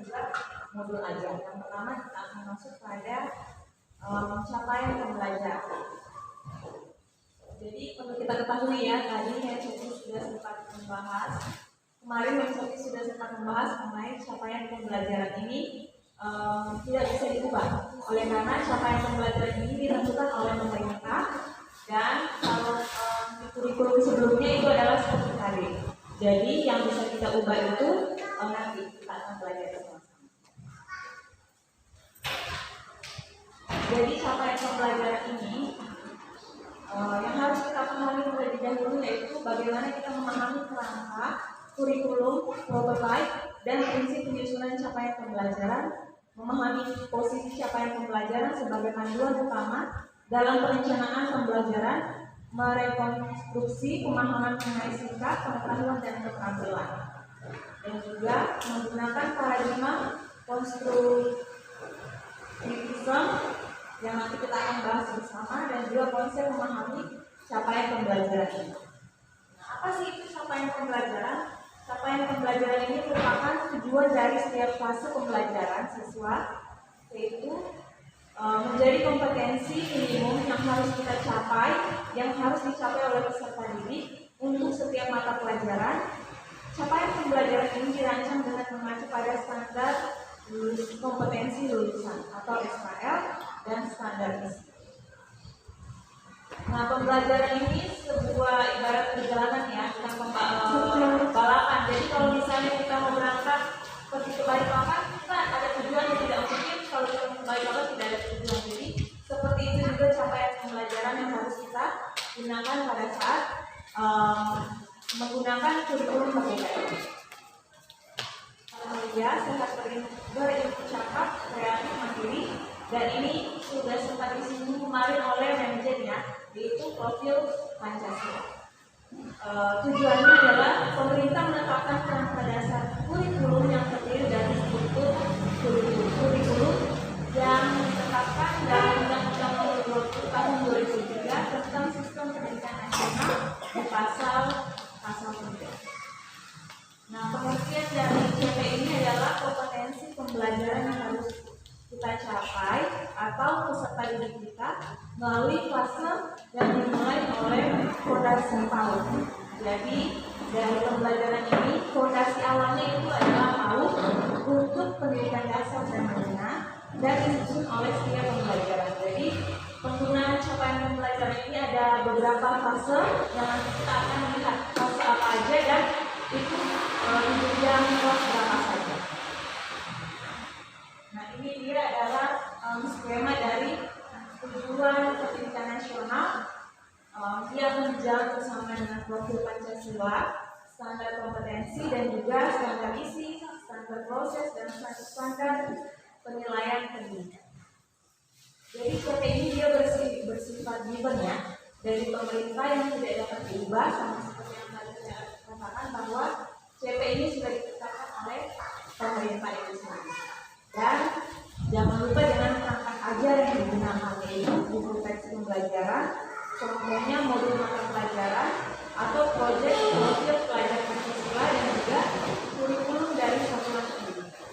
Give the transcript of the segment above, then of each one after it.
juga modul ajar. Yang pertama kita akan masuk pada capaian pembelajaran. Jadi perlu kita ketahui ya, tadi Mencoki sudah sempat membahas, kemarin Mencoki sudah sempat membahas mengenai capaian pembelajaran ini tidak bisa diubah, oleh karena capaian pembelajaran ini ditentukan oleh pemerintah. Dan kalau di kurikulum sebelumnya itu adalah seperti tadi. Jadi yang bisa kita ubah itu nanti kita akan belajar sama-sama. Jadi capaian pembelajaran ini yang harus kita pahami terlebih dahulu yaitu bagaimana kita memahami kerangka, kurikulum, prototipe, dan prinsip penyusunan capaian pembelajaran, memahami posisi capaian pembelajaran sebagai panduan utama dalam perencanaan pembelajaran, merekonstruksi pemahaman mengenai sikap, pengetahuan, dan keterampilan, dan juga menggunakan paradigma konstruktivisme yang nanti kita akan bahas bersama, dan juga konsep memahami capaian pembelajaran ini. Nah, apa sih itu capaian pembelajaran? Capaian pembelajaran ini merupakan tujuan dari setiap fase pembelajaran siswa, yaitu menjadi kompetensi minimum yang harus kita capai, yang harus dicapai oleh peserta didik untuk setiap mata pelajaran. Capaian pembelajaran ini dirancang dengan mengacu pada standar kompetensi lulusan atau SKL dan standar isi. Nah, pembelajaran ini sebuah ibarat perjalanan ya, kita balapan. Jadi kalau misalnya kita mau berangkat pergi ke Balikpapan, kita ada tujuan yang tidak mungkin kalau kita ke Balikpapan tidak ada tujuan. Jadi seperti itu juga capaian pembelajaran yang harus kita gunakan pada saat menggunakan kurikulum berbeda ini. Ya, sehat berinfo cakap, kreatif, mandiri, dan ini sudah sempat disinggung kemarin oleh manajer ya, yaitu profil Pancasila. Tujuannya adalah pemerintah menetapkan kerangka dasar kurikulum yang terdiri dari struktur kurikulum yang ditetapkan dalam Undang-Undang Nomor 20 Tahun 2003 tentang Sistem Pendidikan Nasional di pasal 3. Nah, pengertian dari CP ini adalah kompetensi pembelajaran yang harus kita capai atau peserta didik kita melalui fase yang dimulai oleh fondasi PAUD. Jadi dari pembelajaran ini fondasi awalnya itu adalah PAUD untuk pendidikan dasar dan menengah dan disusun oleh setiap pembelajaran. Jadi penggunaan capaian pembelajaran ini ada beberapa fase yang nanti kita akan melihat fase apa aja dan itu yang kelas berapa saja. Nah, ini dia adalah skema dari tujuan pendidikan nasional. Dia akan berjalan bersama dengan profil Pancasila, standar kompetensi, dan juga standar isi, standar proses, dan standar penilaian pendidikan. Jadi seperti ini dia bersifat given ya, dari pemerintah yang tidak dapat diubah, sama seperti yang tadi saya katakan bahwa CP ini sudah ditetapkan oleh pemerintah itu sendiri. Dan jangan lupa dengan perangkat ajar yang digunakan, yaitu buku teks pembelajaran, kemudian modul mata pelajaran atau proyek profil pelajar Pancasila, dan juga kurikulum dari satuan pendidikan.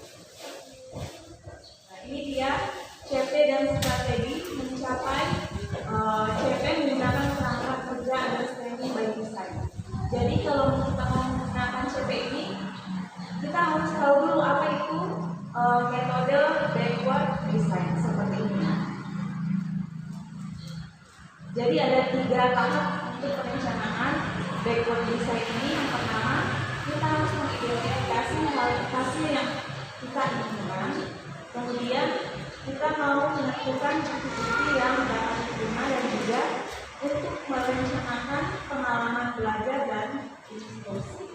Nah, ini dia CP dan strategi mencapai CP menggunakan perangkat kerja understanding by design. Jadi kalau kita mau menggunakan CP ini, kita harus tahu dulu apa itu metode backward design seperti ini. Jadi ada 3 tahap untuk perencanaan backward design ini. Yang pertama, kita harus mengidentifikasi hasil yang kita inginkan. Kemudian kita mau menentukan bukti yang dapat diterima, dan juga untuk merencanakan pengalaman belajar dan instruksi.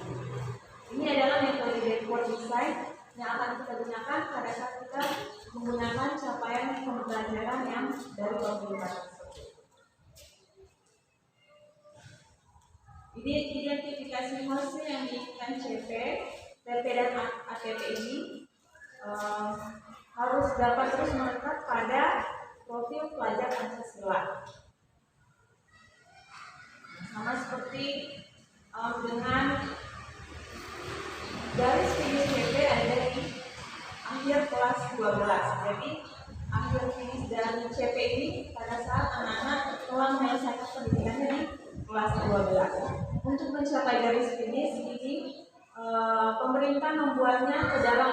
Ini adalah metode backward design yang akan kita gunakan pada saat kita menggunakan capaian pembelajaran yang dari pemerintah tersebut. Ini identifikasi hasil yang diinginkan CP, PP dan ATP ini harus dapat terus melekat pada profil pelajar Pancasila. Sama seperti dengan garis finish CP ada di akhir kelas 12. Jadi akhir finish dari CP ini pada saat anak-anak telah menyelesaikan pendidikannya di kelas 12. Untuk mencapai garis finish ini pemerintah membuatnya ke dalam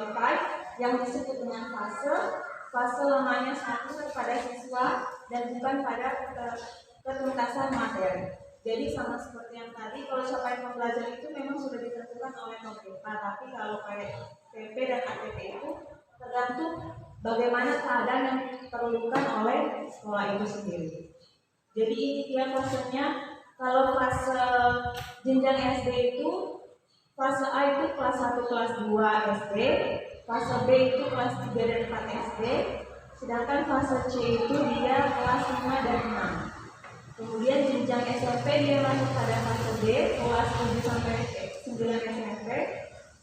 6 type yang disebut dengan fase lamanya satu pada siswa dan bukan pada ketuntasan materi. Jadi sama seperti yang tadi, kalau capaian pembelajaran itu memang sudah ditentukan oleh pemerintah, tapi kalau kayak PP dan ATP itu tergantung bagaimana keadaan yang diperlukan oleh sekolah itu sendiri. Jadi ini dia fasenya. Kalau fase jenjang SD itu, fase A itu kelas 1, kelas 2 SD, fase B itu kelas 3 dan 4 SD, sedangkan fase C itu dia kelas 5 dan 6. Kemudian jenjang SMP dia masuk pada fase D, kelas 7 sampai 9 SMP,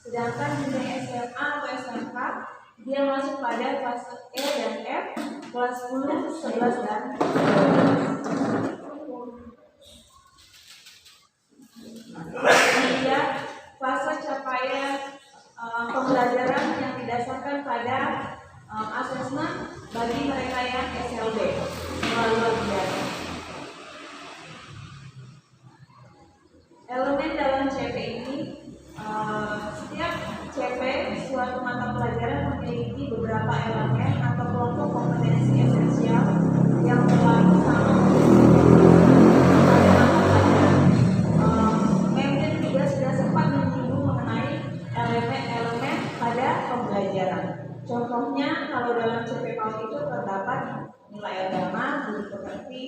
sedangkan jenjang SMA atau SMK dia masuk pada fase E dan F, kelas 10, 11 dan 12. Ini dia fase capaian pembelajaran yang didasarkan pada asesmen bagi mereka yang SLB melalui ujian. Elemen dalam CP ini, setiap CP suatu mata pelajaran memiliki beberapa elemen atau kelompok kompetensi esensial yang berlaku sama elemen-elemen pada pembelajaran. Contohnya kalau dalam CP PAUD itu terdapat nilai agama, budi pekerti,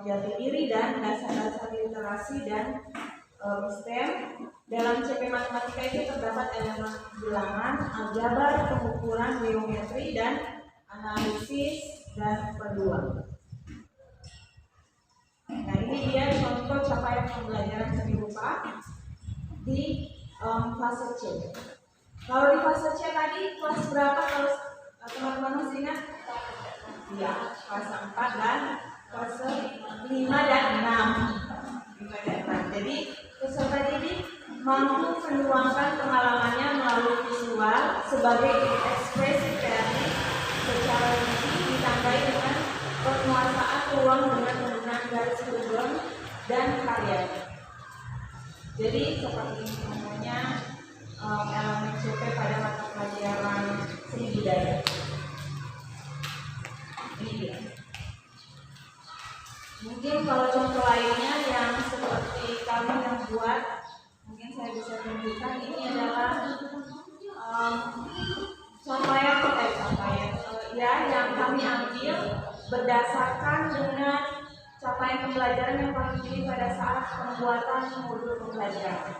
jati diri dan dasar-dasar literasi dan STEM. Dalam CP matematika itu terdapat elemen bilangan, aljabar, pengukuran, geometri dan analisis dan peluang. Nah ini dia contoh capaian pembelajaran seni rupa di fase C. Kalau di fase C tadi kelas berapa kalau teman-teman masih ingat? Ya, fase 4 dan fase 5 dan 6. Jadi peserta didik mampu menuangkan pengalamannya melalui visual sebagai ekspresi kreatif secara visi ditandai dengan penguasaan ruang dengan penggunaan garis huruf dan karya. Jadi seperti ini semuanya elemen CP pada mata pelajaran seni budaya. Ini dia. Mungkin kalau contoh lainnya yang seperti kami yang buat, mungkin saya bisa tunjukkan. Ini adalah capaian yang kami ambil berdasarkan dengan capaian pembelajaran yang kami pilih pada saat pembuatan modul pembelajaran.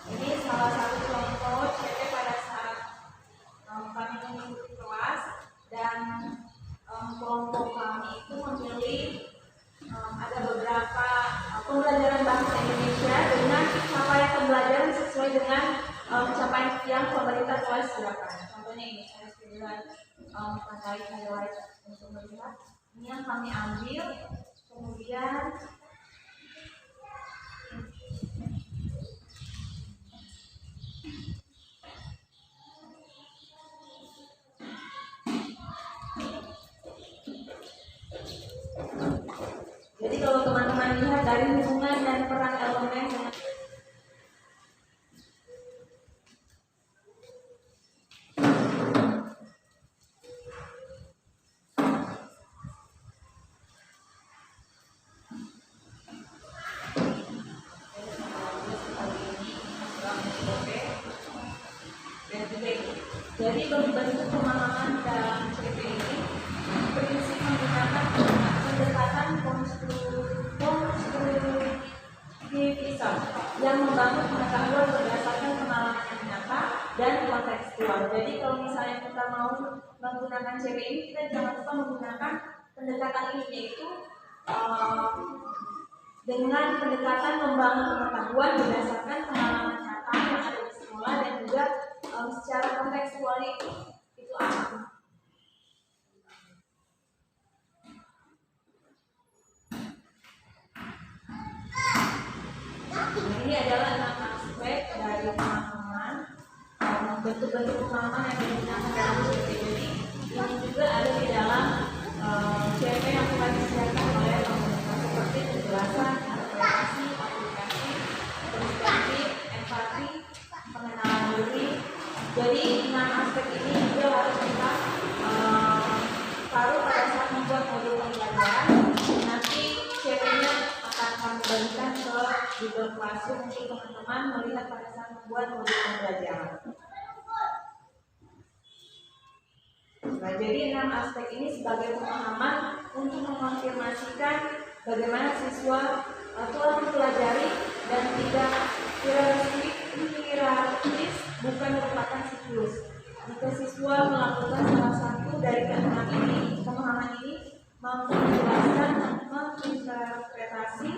Ini salah satu contoh CP pada saat kami mengikuti kelas dan kelompok kami itu memilih ada beberapa pembelajaran bahasa Indonesia dengan capaian pembelajaran sesuai dengan capaian yang pemerintah telah sediakan. Contohnya ini saya sudah highlight untuk melihat. Ini yang kami ambil, kemudian jadi kalau teman-teman lihat dari hubungan dan peran elemen dengan jadi bentuk pemahaman dalam CP ini prinsip menggunakan pendekatan konstruktif yang membangun pengetahuan berdasarkan pengalaman yang nyata dan kontekstual. Jadi kalau misalnya kita mau menggunakan CP ini, kita jangan lupa menggunakan pendekatan ini, yaitu dengan pendekatan membangun pengetahuan berdasarkan pengalaman nyata yang ada di sekolah dan juga secara kontekstual itu apa? Ini adalah 6 aspek dari pemahaman, bentuk-bentuk pemahaman yang digunakan dalam CP. Jadi ini juga ada di dalam CP yang telah disiapkan oleh pemerintah, seperti penjelasan, interpretasi, aplikasi, perspektif, empati, pengenalan diri. Jadi 6 aspek ini juga harus kita taruh pada saat membuat modul pembelajaran. Nanti CP-nya akan kami bagikan ke Google Classroom untuk teman-teman melihat pada saat membuat modul pembelajaran. Nah, jadi 6 aspek ini sebagai pemahaman untuk mengonfirmasikan bagaimana siswa telah mempelajari dan tidak hierarkis, bukan merupakan siklus. Jika siswa melakukan salah satu dari keenam ini, pemahaman ini mampu menjelaskan, menginterpretasi,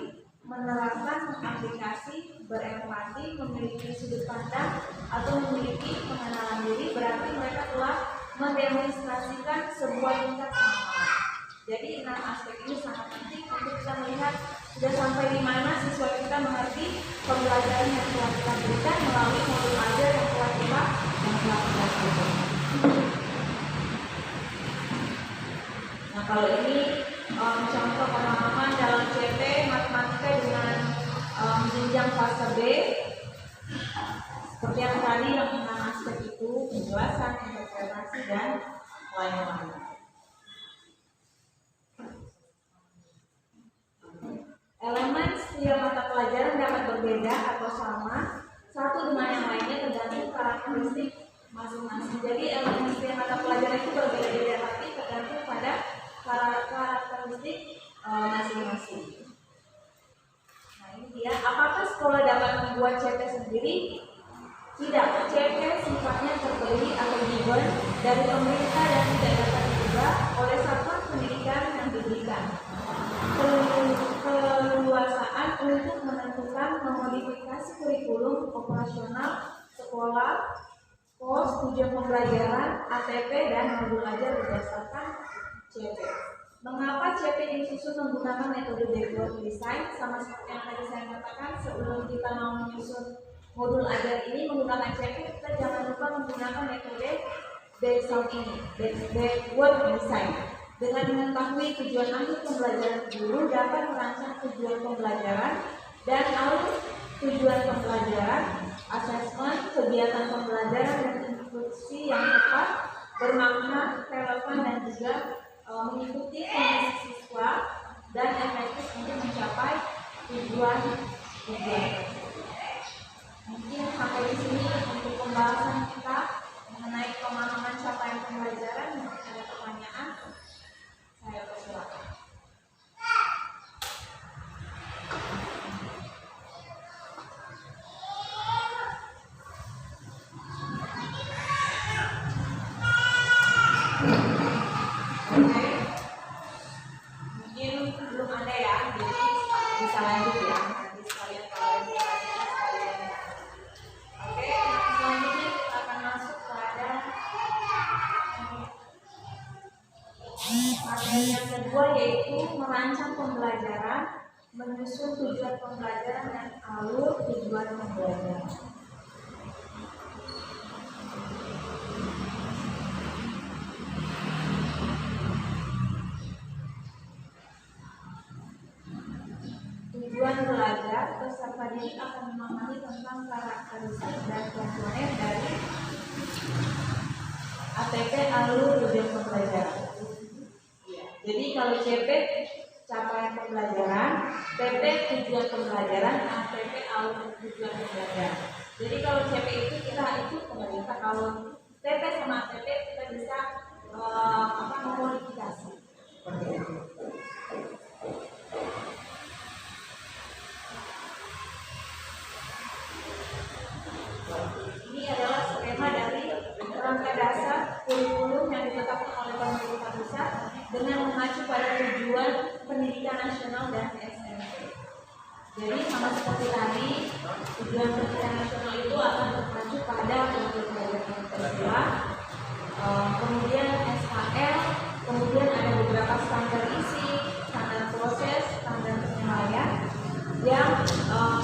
menerapkan, mengaplikasi, berempati, memiliki sudut pandang, atau memiliki pengenalan diri, berarti mereka telah mendemonstrasikan sebuah tingkat pemahaman. Jadi 6 aspek ini sangat penting untuk kita melihat sudah sampai di mana siswa kita mengerti pembelajaran yang telah kita berikan melalui modul ajar yang telah kita lakukan. Nah, kalau ini contoh pemahaman dalam CP matematika dengan jenjang fase B. Seperti yang tadi, yang 6 aspek itu penjelasan, interpretasi, dan lain-lain. Elemen setiap mata pelajaran dapat berbeda atau sama satu dengan yang lainnya tergantung karakteristik masing-masing. Jadi elemen setiap mata pelajaran itu berbeda-beda, tapi tergantung pada karakteristik masing-masing. Nah, ini dia. Apakah sekolah dapat membuat CP sendiri? Tidak. CP sifatnya terbeli atau given dari pemerintah dan tidak dapat diubah oleh satuan pendidikan yang diberikan. Keluasaan untuk menentukan memodifikasi kurikulum operasional sekolah, pos, tujuan pembelajaran, ATP, dan modul ajar berdasarkan CP. Mengapa CP disusun menggunakan metode background design? Sama seperti yang tadi saya katakan, sebelum kita mau menyusun modul ajar ini menggunakan CP, kita jangan lupa menggunakan metode background ini, background design. Dengan mengetahui tujuan akhir pembelajaran, guru dapat merancang tujuan pembelajaran dan alur tujuan pembelajaran, asesmen, kegiatan pembelajaran, dan instruksi yang tepat, bermakna, relevan, dan juga mengikuti kondisi siswa dan efektif untuk mencapai tujuan. Mungkin sampai di sini untuk pembahasan kita mengenai pemahaman capaian pembelajaran. Mungkin ada pertanyaan, saya persilakan. Mungkin belum ada ya, jadi bisa lanjut ya. Nanti sekalian kalian sekalian. Oke, selanjutnya kita akan masuk pada materi yang kedua, yaitu merancang pembelajaran, menyusun tujuan pembelajaran dan alur tujuan pembelajaran. Tujuan belajar, peserta didik akan memahami tentang karakteristik dan komponen dari ATP alur tujuan pembelajaran. Jadi kalau CP capaian pembelajaran, PP tujuan pembelajaran, ATP alur tujuan pembelajaran. Jadi kalau CP itu kita ikut pemerintah, kalau PP sama ATP kita bisa memodifikasi seperti itu. sama seperti tadi, tujuan pendidikan nasional itu akan berpacu pada kurikulum belajar Pancasila, kemudian SKL, kemudian ada beberapa standar isi, standar proses, standar penilaian yang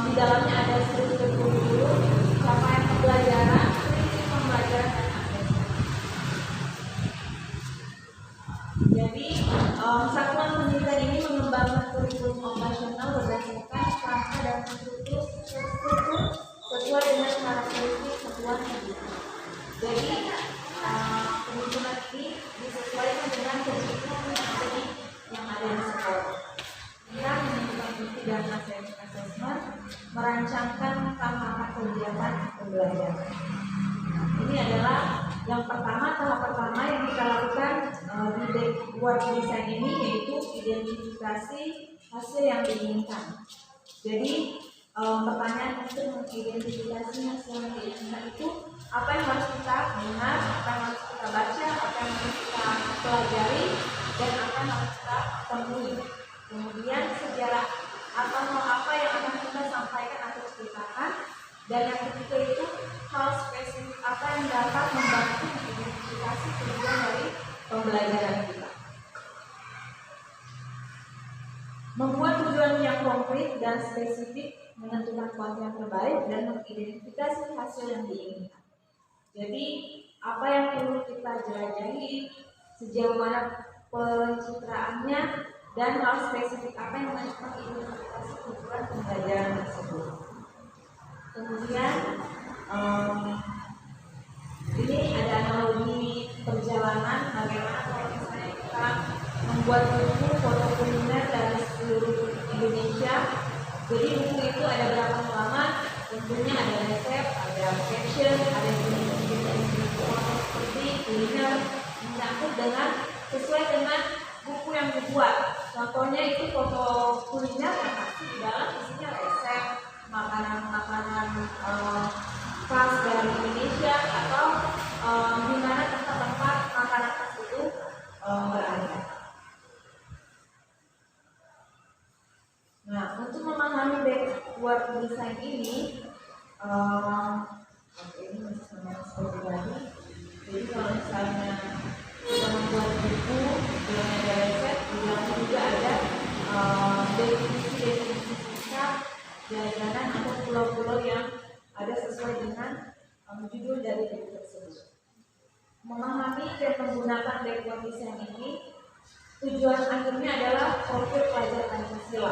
di dalamnya ada struktur kurikulum, capaian pembelajaran, prinsip pembelajaran dan asesmen. Jadi satuan pendidikan ini mengembangkan kurikulum operasional berdasarkan kerangka dan struktur sesuai dengan karakteristik satuan pendidikan. Jadi penyusunan ini disesuaikan dengan kebutuhan yang ada di sekolah. Yang menentukan bukti dan asesmen, merancangkan tahapan kegiatan pembelajaran. Ini adalah yang pertama, tahap pertama yang kita lakukan di work design ini, yaitu identifikasi hasil yang diinginkan. Jadi pertanyaan untuk mengidentifikasi hasil yang diinginkan itu apa yang harus kita dengar, apa yang harus kita baca, apa yang harus kita pelajari, dan apa yang harus kita temui. Kemudian sejarah atau apa yang akan kita sampaikan atau ceritakan, dan yang ketiga itu hal spesifik apa yang dapat membantu mengidentifikasi tujuan dari pembelajaran kita. Membuat tujuan yang konkret dan spesifik, menentukan konten yang terbaik, dan mengidentifikasi hasil yang diinginkan. Jadi apa yang perlu kita jelajahi, sejauh mana pencitraannya, dan hal spesifik apa yang mengidentifikasi tujuan pembelajaran tersebut. Kemudian ini ada analogi perjalanan, bagaimana kalau misalnya kita membuat buku foto kuliner dari seluruh Indonesia. Jadi buku itu ada berapa halaman, tentunya ada resep, ada caption, ada foto seperti kuliner, mencakup dengan sesuai dengan buku yang dibuat. Contohnya itu foto kuliner yang pasti di dalam isinya resep, makanan-makanan khas dari Indonesia, atau di mana tempat-tempat makanan khas itu berada. Nah, untuk memahami backward design ini, ini masih sama seperti tadi. Jadi kalau misalnya kita membuat buku yang ada resep, di dalamnya juga ada definisi singkat, jajanan atau pulau-pulau yang ada sesuai dengan judul dari buku tersebut. Memahami dan menggunakan backward design ini, tujuan akhirnya adalah profil pelajar Pancasila.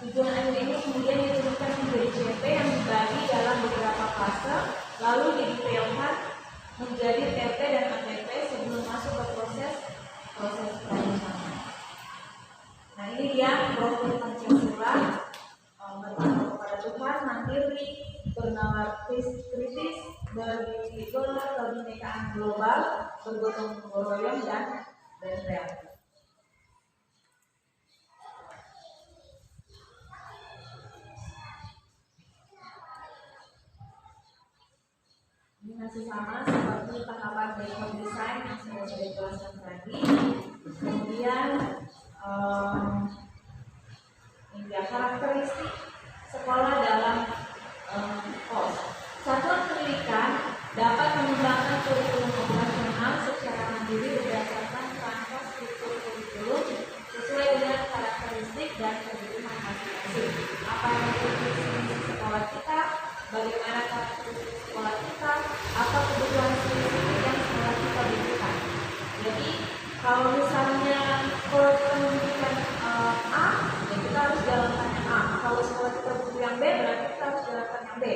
Tujuan akhir ini kemudian diturunkan menjadi CP yang dibagi dalam beberapa fase, lalu didetailkan menjadi TP dan ATP sebelum masuk ke proses perancangan. Nah, ini dia profil Pancasila: bertakwa kepada Tuhan, mandiri, bernalar kritis, bergerak kebinekaan global, bergotong royong, dan kreatif. Ini masih sama seperti tahapan backward design yang sudah saya jelaskan tadi. Kemudian ini karakteristik sekolah dalam KOS. Satuan pendidikan dapat mengembangkan kurikulum operasional secara mandiri berdasarkan kerangka struktur kurikulum sesuai dengan karakteristik dan kebutuhan masing-masing. Apa yang menjadi visi sekolah kita, bagaimana karakteristik sekolah kita, apa kebutuhan spesifik yang sekolah kita butuhkan. Jadi kalau misalnya sekolah kita membutuhkan A, ya kita harus jalankan yang A. Kalau sekolah kita butuh yang B, berarti kita harus jalankan yang B.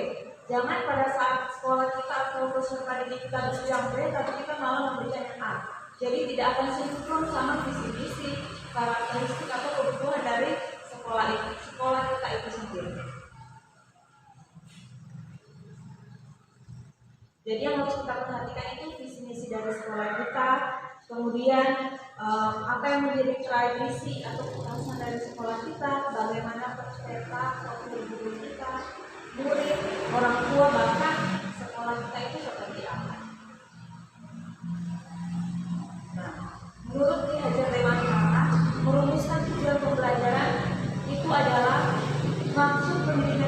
Jangan pada saat sekolah kita atau peserta didik kita butuh yang B, tapi kita malah memberikan yang A. Jadi tidak akan sinkron sama visi-visi, karakteristik atau kebutuhan dari sekolah kita itu sendiri. Jadi yang harus kita perhatikan itu visi misi dari sekolah kita, kemudian apa yang menjadi tradisi atau kekhasan dari sekolah kita, bagaimana peserta, profil guru kita, murid, orang tua, bahkan sekolah kita itu seperti apa. Nah, menurut Ki Hajar Dewantara, merumuskan tujuan pembelajaran itu adalah maksud pendidikan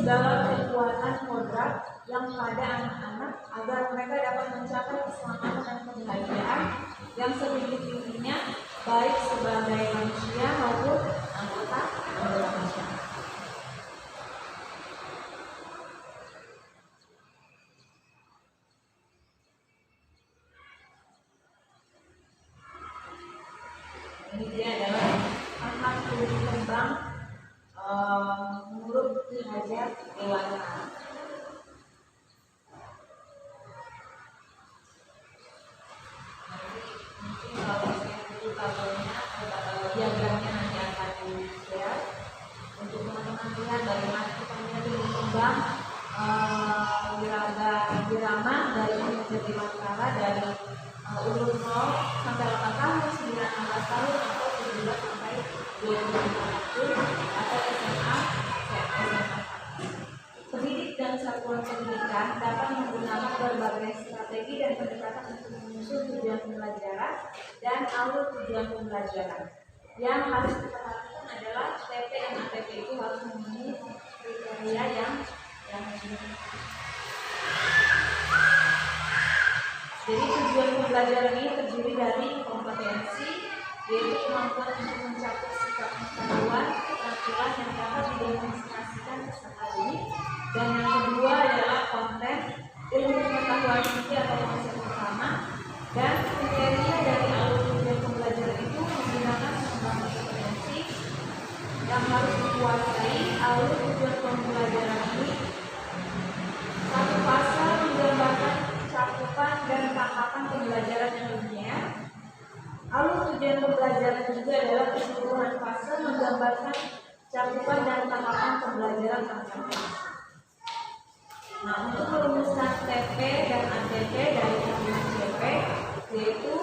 segala kekuatan kodrat yang pada anak-anak agar mereka dapat mencapai keselamatan dan kebahagiaan yang setinggi-tingginya baik sebagai manusia maupun anggota masyarakat. Ini dia adalah hak tumbuh kembang menurut Ki Hajar Dewantara. Mungkin kalau saya butuh tabelnya atau diagramnya nanti akan di-share untuk teman-teman lihat bagaimana kita melihat tumbuh kembang irama dari Ki Hajar Dewantara dari umur 0 sampai 8 tahun, 9-16 tahun, atau 17 sampai 25 tahun, atau SMA. Pendidik dan satuan pendidikan dapat menggunakan berbagai strategi dan pendekatan untuk menyusun tujuan pembelajaran dan alur tujuan pembelajaran. Yang harus kita lakukan adalah TP dan ATP itu harus memenuhi kriteria yang jadi tujuan pembelajaran ini terdiri dari kompetensi, yaitu kemampuan untuk mencapai sikap pengetahuan, keterampilan yang dapat didemonstrasikan peserta didik. Dan yang kedua adalah konten, ilmu pengetahuan inti atau konsep utama. Dan kriteria dari alur tujuan pembelajaran itu menggunakan pengembangan kompetensi yang harus dikuasai. Alur tujuan pembelajaran ini satu pasal menggambarkan cakupan dan tahapan pembelajaran yang linear. Alur tujuan pembelajaran juga adalah keseluruhan fase menggambarkan cakupan dan tahapan pembelajaran tertentu. Nah, untuk merumuskan TP dan ATP dari tabungan CP, yaitu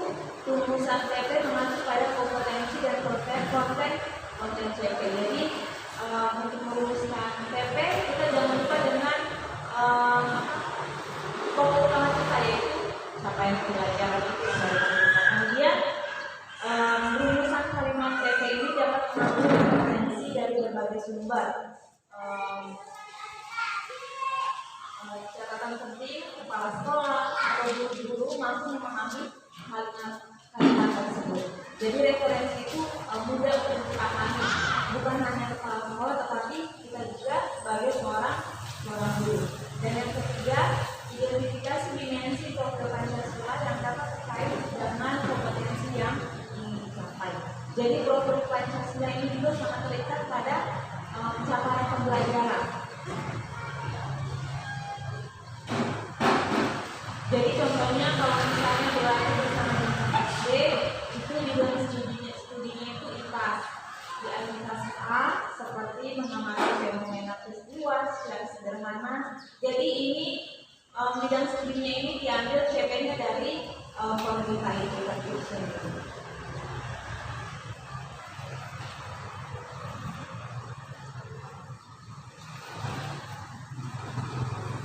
rumusan TP mengacu pada kompetensi dan konten CP. Jadi untuk merumuskan TP kita jangan lupa dengan pokok utama kita, yaitu capaian pembelajaran itu. Kemudian rumusan kalimat TP ini dapat mengambil referensi dari berbagai sumber. Catatan penting, kepala sekolah atau guru-guru mampu memahami kalimat tersebut. Jadi referensi itu mudah untuk dipahami, bukan hanya kepala sekolah, tetapi kita juga sebagai seorang guru. Dan yang ketiga, identifikasi dimensi profil Pancasila yang dapat terkait dengan kompetensi yang ingin dicapai. Jadi profil Pancasila ini juga sangat terikat pada capaian pembelajaran. Jadi contohnya kalau misalnya belajar bersama dengan SD, itu juga studinya itu IPAS. Di aktivitas A seperti mengamati fenomena peristiwa secara sederhana. Jadi ini bidang studinya ini diambil CP-nya dari pemerintah itu sendiri.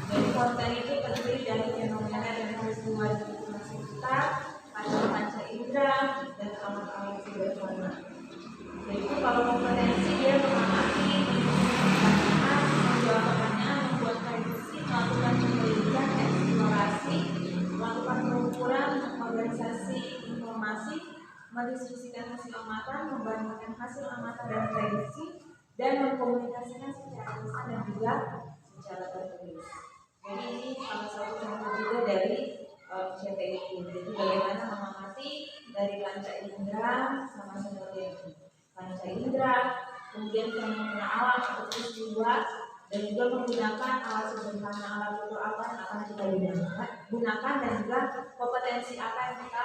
Jadi konten itu terdiri dari fenomena dan peristiwa di lingkungan sekitar, panca indera, dan alat-alat sederhana. Jadi kalau kompetensi dia mengamati, menjawab pertanyaan, membuat prediksi, melakukan penyelidikan, eksplorasi, melakukan pengukuran, organisasi informasi, mendiskusikan hasil amatan, membandingkan hasil amatan dan prediksi, dan mengkomunikasikan secara lisan dan juga secara tertulis. Jadi ini salah satu contoh juga dari CP itu. Jadi bagaimana mengamati dari panca indera sama seperti itu. Panca indera, kemudian fenomena alam seperti peristiwa, dan juga menggunakan alat sederhana, alat ukur apa yang akan kita gunakan, dan juga kompetensi apa yang kita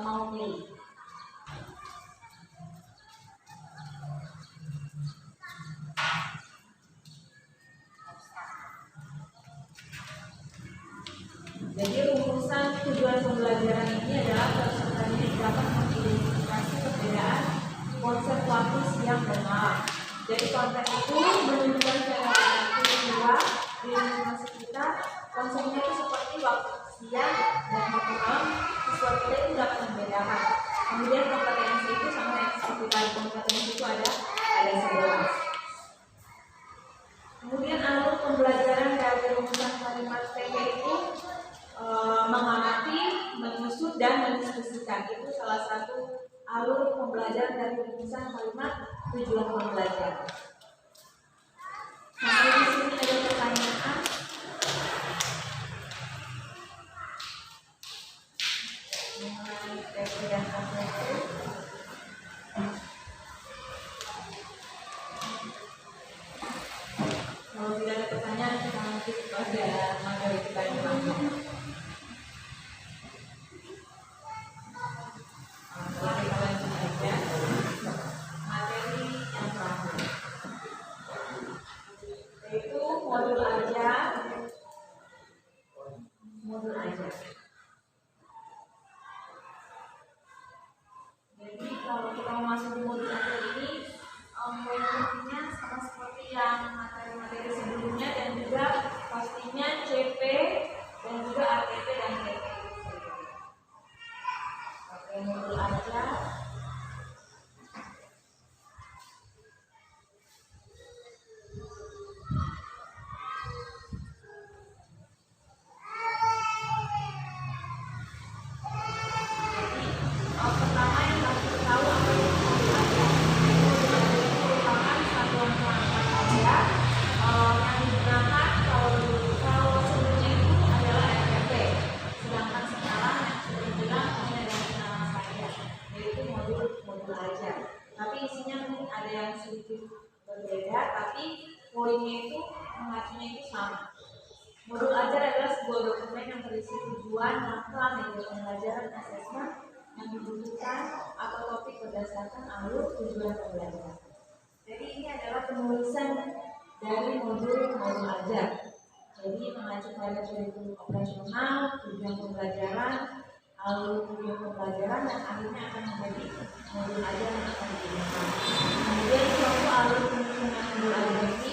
mau pilih. Jadi rumusan tujuan pembelajaran ini adalah peserta didik dapat mengidentifikasi perbedaan konsep waktu siang dan malam. Jadi konsep itu menunjukkan fenomena peristiwa di lingkungan sekitar. Konsepnya itu seperti waktu siang dan waktu malam, siswa kita itu dapat membedakan. Kemudian kompetensi itu sama yang seperti tadi, kompetensi itu ada 11. Kemudian alur pembelajaran dari rumusan kalimat tujuan pembelajaran. Sampai di sini ada pertanyaan? Mengenai TP dan KTP. Kalau tidak ada pertanyaan, kita lanjut pada materi kita yang langsung. Setelah kita lanjut aja materi yang terakhir, yaitu modul ajar. Jadi kalau kita mau masuk di modul ajar ini, poin-poinnya sama seperti yang materi-materi sebelumnya, dan juga pastinya CP dan juga ATP dan TP. Oke, modul ajar. Tapi isinya mungkin ada yang sedikit berbeda, tapi poinnya itu mengacunya itu sama. Modul ajar adalah sebuah dokumen yang berisi tujuan, langkah, metode pembelajaran, asesmen yang dibutuhkan atau topik berdasarkan alur tujuan pembelajaran. Jadi ini adalah penulisan dari modul ajar. Jadi mengacu pada kurikulum operasional, tujuan pembelajaran, alur tujuan pembelajaran, dan akhirnya akan menjadi modul ajar yang akan digunakan. Kemudian contoh alur penyusunan modul ajar ini,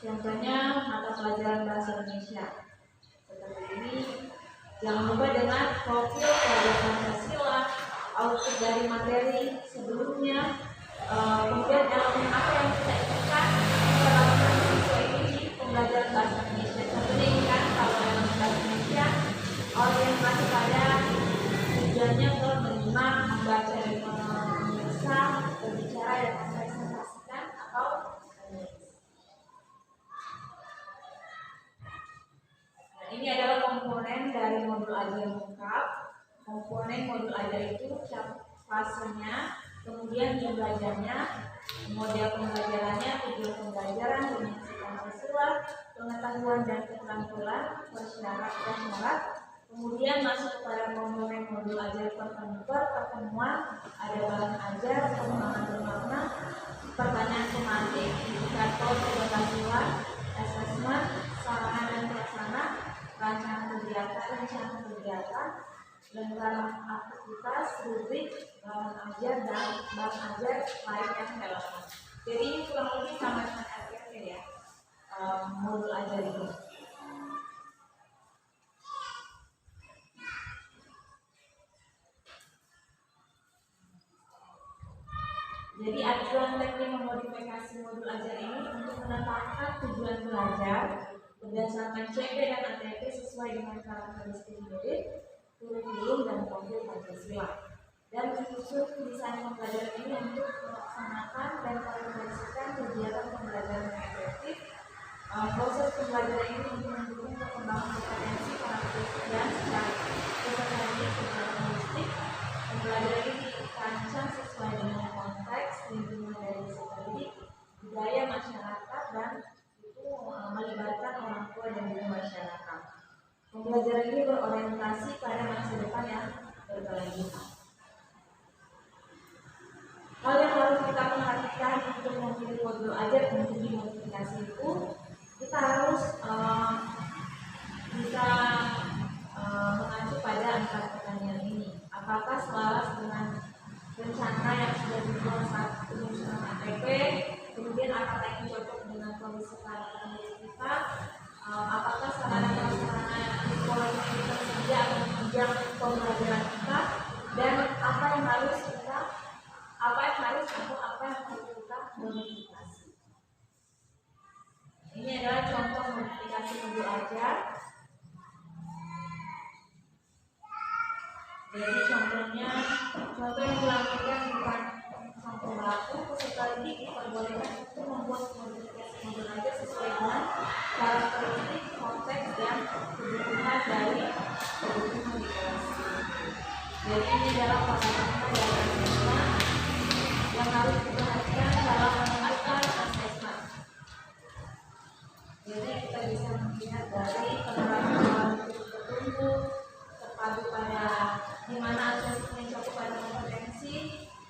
contohnya mata pelajaran bahasa Indonesia seperti ini. Jangan lupa dengan profil pelajar Pancasila, output dari materi sebelumnya, kemudian elemen apa yang kita inginkan terlakukan siswa ini di pembelajaran bahasa Indonesia. Contohnya ini kan, kalau dalam bahasa Indonesia orientasi pada tujuannya ke menyimak, membaca dan memeriksa, berbicara dan mempresentasikan atau menulis. Nah, ini adalah komponen dari modul ajar lengkap. Komponen modul ajar itu fasenya, kemudian jam belajarnya, model pembelajarannya, tujuan pembelajaran, dimensi Pancasila, pengetahuan dan keterampilan, persyarat, kemudian masuk kepada komponen modul ajar pertemuan, ada bahan ajar, pengembangan bermakna, pertanyaan tematik, indikator keberhasilan, asesmen, sarana dan prasarana, rancangan kegiatan, lengkap aktivitas, rubrik, bahan ajar dan bahan ajar lain yang relevan. Jadi ini kurang lebih sama dengan RPP ya, modul ajar ini. Jadi acuan teknik memodifikasi modul ajar ini untuk menetapkan tujuan belajar berdasarkan CP dan ATP sesuai dengan karakteristik murid, kurikulum dan profil Pancasila, dan disusun desain pembelajaran ini untuk melaksanakan dan koordinasikan kegiatan pembelajaran yang efektif. Proses pembelajaran ini untuk mendukung perkembangan kompetensi, karakteristik dan secara linguistik. Pembelajaran ini dirancang sesuai dengan konteks lingkungan dari peserta didik, budaya masyarakat, dan itu melibatkan orang tua dan juga masyarakat. Pembelajaran ini berorientasi pada masa depan yang berkelanjutan. Hal yang harus kita perhatikan untuk memilih modul ajar untuk dimodifikasi itu, kita harus bisa mengacu pada 4 pertanyaan ini. Apakah selaras dengan rencana yang sudah dibuat saat penyusunan ATP, kemudian apakah ini cocok dengan kondisi karakteristik kita, apakah sarana prasarana di sekolah ini tersedia akan menunjang pembelajaran kita, dan apa yang harus kita modifikasi. Ini adalah contoh modifikasi modul ajar. Jadi contoh yang dilakukan bukan peserta didik diperbolehkan untuk membuat modifikasi modul ajar sesuai dengan karakteristik, konteks, dan kebutuhan dari kebutuhan di kelas. Jadi ini adalah pasal-pasal dari asesmen yang harus diperhatikan dalam menentukan asesmen. Jadi kita bisa melihat dari penerapan petunjuk terpadu pada di mana asesmen mencakup pada kompetensi,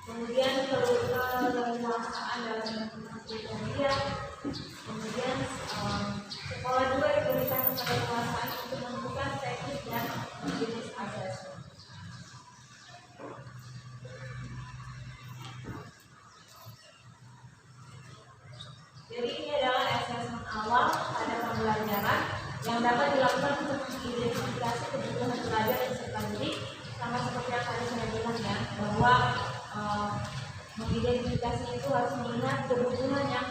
kemudian keleluasaan dalam menentukan kriteria, kemudian sekolah juga diberikan keleluasaan untuk menentukan teknik dan jenis asesmen. Jadi ini adalah asesmen awal pada pembelajaran yang dapat dilakukan untuk mengidentifikasi kebutuhan pelajar dan peserta didik, sama seperti yang tadi saya bilang ya, bahwa mengidentifikasi itu harus melihat kebutuhan yang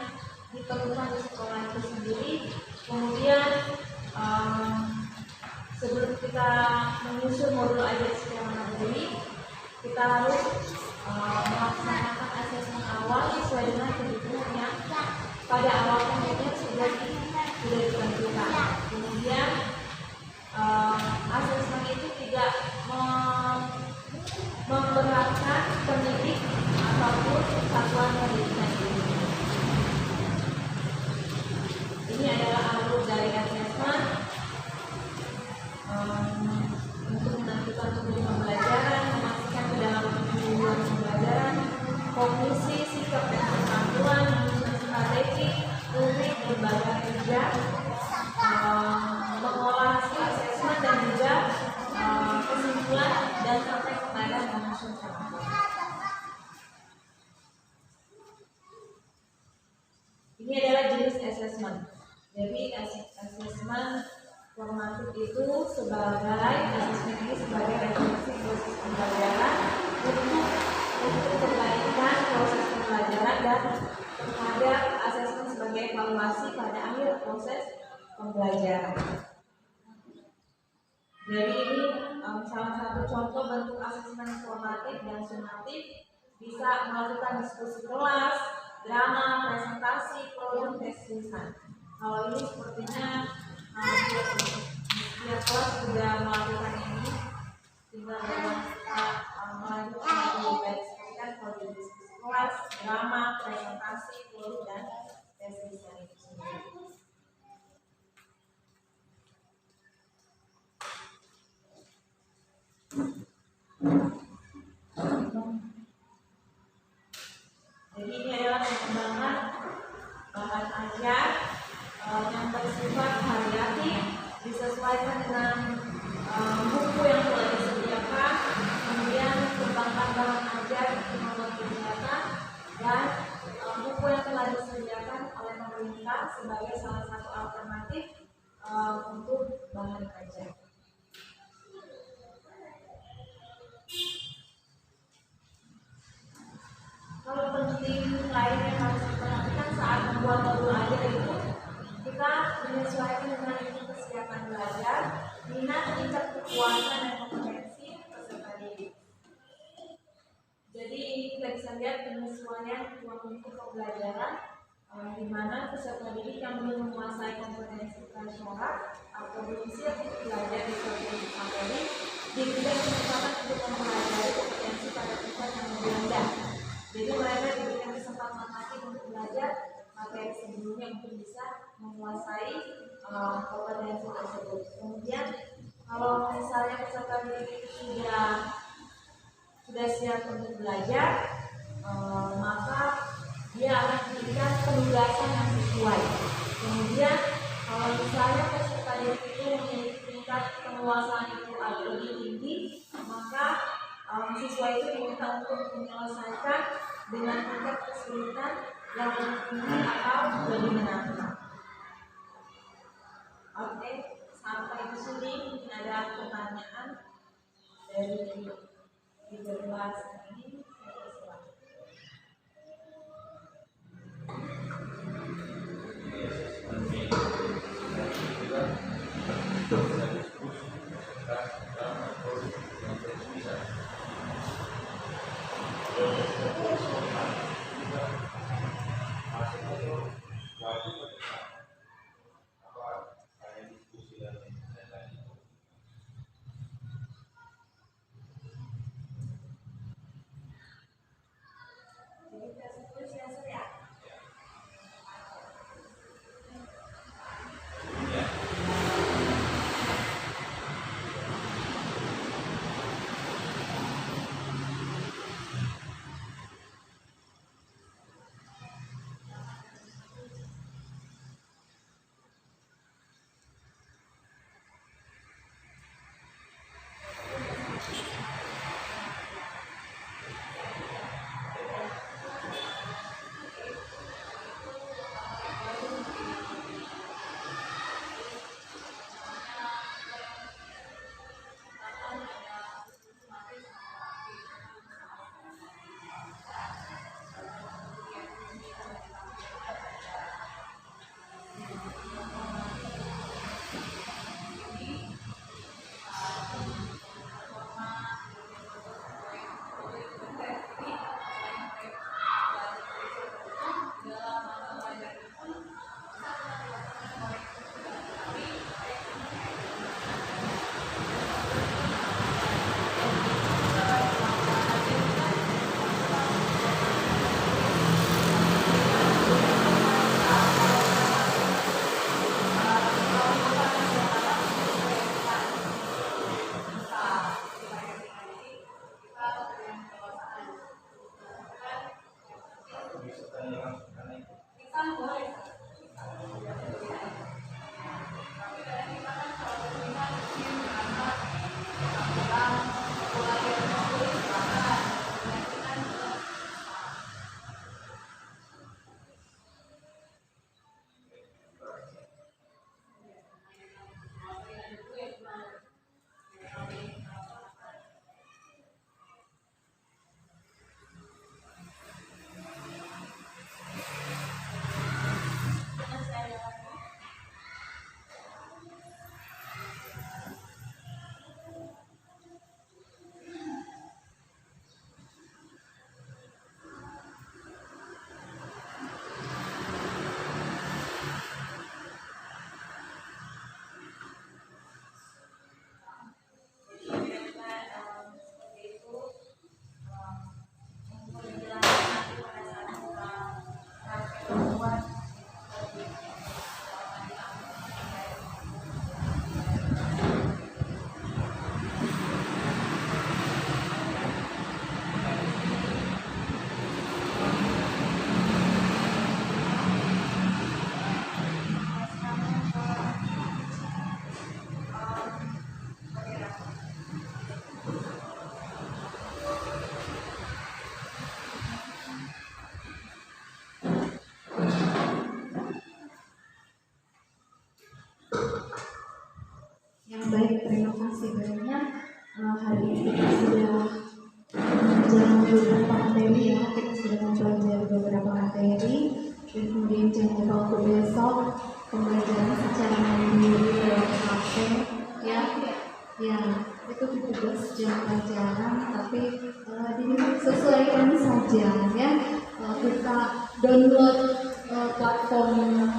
diperlukan di sekolah itu sendiri. Kemudian sebelum kita menyusun modul ajar secara mandiri, kita harus melaksanakan asesmen awal sesuai dengan kebutuhan yang pada awal penelitian sudah ditentukan. Kemudian asesmen itu tidak memberatkan pendidik ataupun satuan pendidikan ini. Ini adalah alur dari asesmen untuk menentukan tujuan pembelajaran, memastikan kedalaman tujuan pembelajaran, kognisi, sikap dan kemampuan, menyusun strategi, unik, lembaga kerja, mengolah hasil asesmen dan juga kesimpulan dan sampai kepada menyusun strategi. Ini adalah jenis asesmen. Jadi asesmen formatif itu sebagai asesmen ini sebagai refleksi proses pembelajaran untuk perbaikan proses pembelajaran dan terhadap asesmen sebagai evaluasi pada akhir proses pembelajaran. Jadi ini salah satu contoh bentuk asesmen formatif dan sumatif, bisa melakukan diskusi kelas, drama, presentasi, problem, tes tulisan. Kalau ini sepertinya setiap kelas sudah melakukan ini, tinggal melanjutkan lebih baik sekali kan kalau di diskusi kelas, drama, presentasi, problem, dan tes tulisan itu sendiri. Jadi ini adalah pengembangan bahan ajar yang bersifat variatif, disesuaikan dengan buku yang telah disediakan, kemudian kembangkan bahan ajar untuk membuat kegiatan, dan buku yang telah disediakan oleh pemerintah sebagai salah satu alternatif untuk bahan ajar. Kalau penting lain yang harus diperhatikan saat membuat modul ajar itu, kita menyesuaikan dengan itu kesiapan belajar, minat, tingkat kepuasan dan kompetensi peserta didik. Jadi ini kita bisa lihat penyesuaian ruang lingkup pembelajaran, di mana peserta didik yang belum menguasai kompetensi prasyarat atau belum siap untuk belajar di suatu materi, diberikan kesempatan untuk mempelajari kompetensi pada tingkat yang lebih rendah. Jadi mereka diberikan kesempatan lagi untuk belajar materi sebelumnya untuk bisa menguasai kompetensi tersebut. Kemudian kalau misalnya peserta didik itu sudah siap untuk belajar, maka dia akan diberikan penugasan yang sesuai. Kemudian kalau misalnya peserta didik itu memiliki tingkat penguasaan itu agak lebih tinggi, maka siswa itu diminta untuk menyelesaikan dengan tingkat kesulitan yang lebih tinggi atau lebih menantang. Oke, sampai di sini mungkin ada pertanyaan dari pembahasan ini. Saya sebenarnya hari ini kita sudah menjalani beberapa materi ya, kita sudah mempelajari beberapa materi dan kemudian jangan lupa untuk besok pembelajaran secara mandiri lewat HP ya. Ya, itu tugas jam pelajaran, tapi disesuaikan saja ya. Kita download platform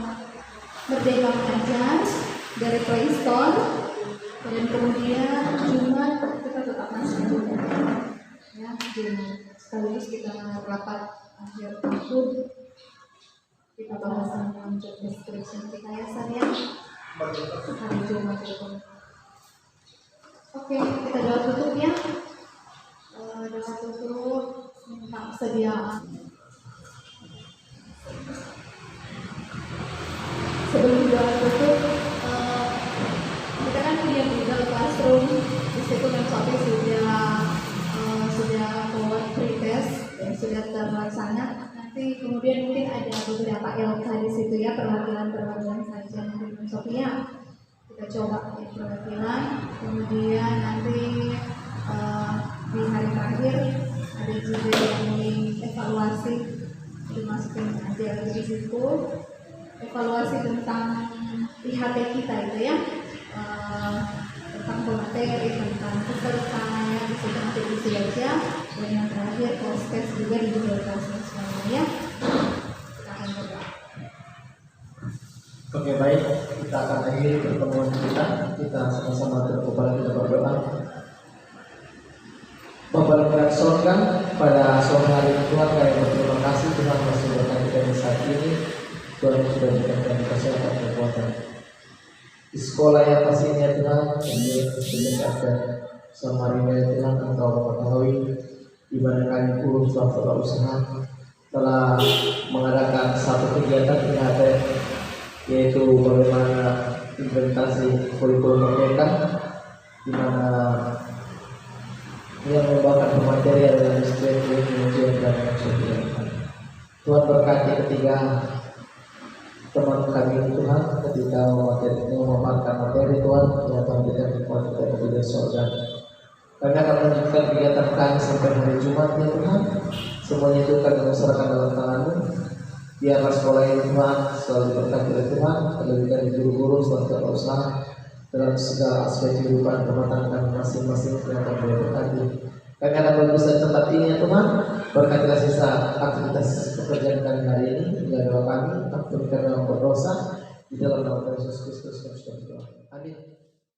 Merdeka Mengajar dari Play Store dan kemudian Jumat kita tetap masuk juga ya. Sekaligus kita rapat akhir tahun, kita bahas tentang job description kita ya sayang hari Jumat itu. Oke, kita doa tutup ya. Doa tutup minta kesediaan. Sebelum doa tutup, kita kan punya Google Classroom. Di situ kan Sophie sudah forward pretest dan sudah terlaksana. Nanti kemudian mungkin ada beberapa LK di situ ya, perwakilan saja mungkin Sophie ya. Kita coba ya, perwakilan, kemudian nanti di hari terakhir ada juga yang evaluasi, dimasukin aja di situ evaluasi tentang IHT kita itu ya, tentang pemateri, tentang peserta ya, bisa nanti diisi aja, dan yang terakhir proses juga di Google Classroom semuanya ya. Kita akan coba. Oke, baik, kita akan akhiri pertemuan kita. Kita sama-sama terkubur, kita berdoa. Bapak yang sorga, pada sore hari Tuhan kami berterima kasih Tuhan masih berkati kami saat ini. Tuhan sudah memberikan kami kesehatan dan kekuatan. Di sekolah yang pastinya Tuhan, kami mendengarkan Samaria Tuhan, Engkau mengetahui di mana kami puluh swasta usaha telah mengadakan satu kegiatan IHT, yaitu bagaimana implementasi kurikulum merdeka, di mana yang merupakan pemateri adalah disiplin, ujian dan kesulitan. Tuhan berkati ketiga teman kami Tuhan ketika memaparkan materi Tuhan yang Tuhan berikan kekuatan dan kemudian surga. Kami akan melanjutkan kegiatan kami sampai hari Jumat ya Tuhan. Semuanya itu kami serahkan dalam tangan-Mu. Biarlah sekolah ini Tuhan selalu diberkati oleh Tuhan, terlebih dari guru-guru serta usaha dalam segala aspek kehidupan rumah tangga kami masing-masing yang akan berkati. Kami akan berusaha tempat ini ya Tuhan. Berkatilah sisa aktivitas pekerjaan kami hari ini. Hingga doa kami, ampuni kami yang berdosa di dalam nama Yesus Kristus. Amin.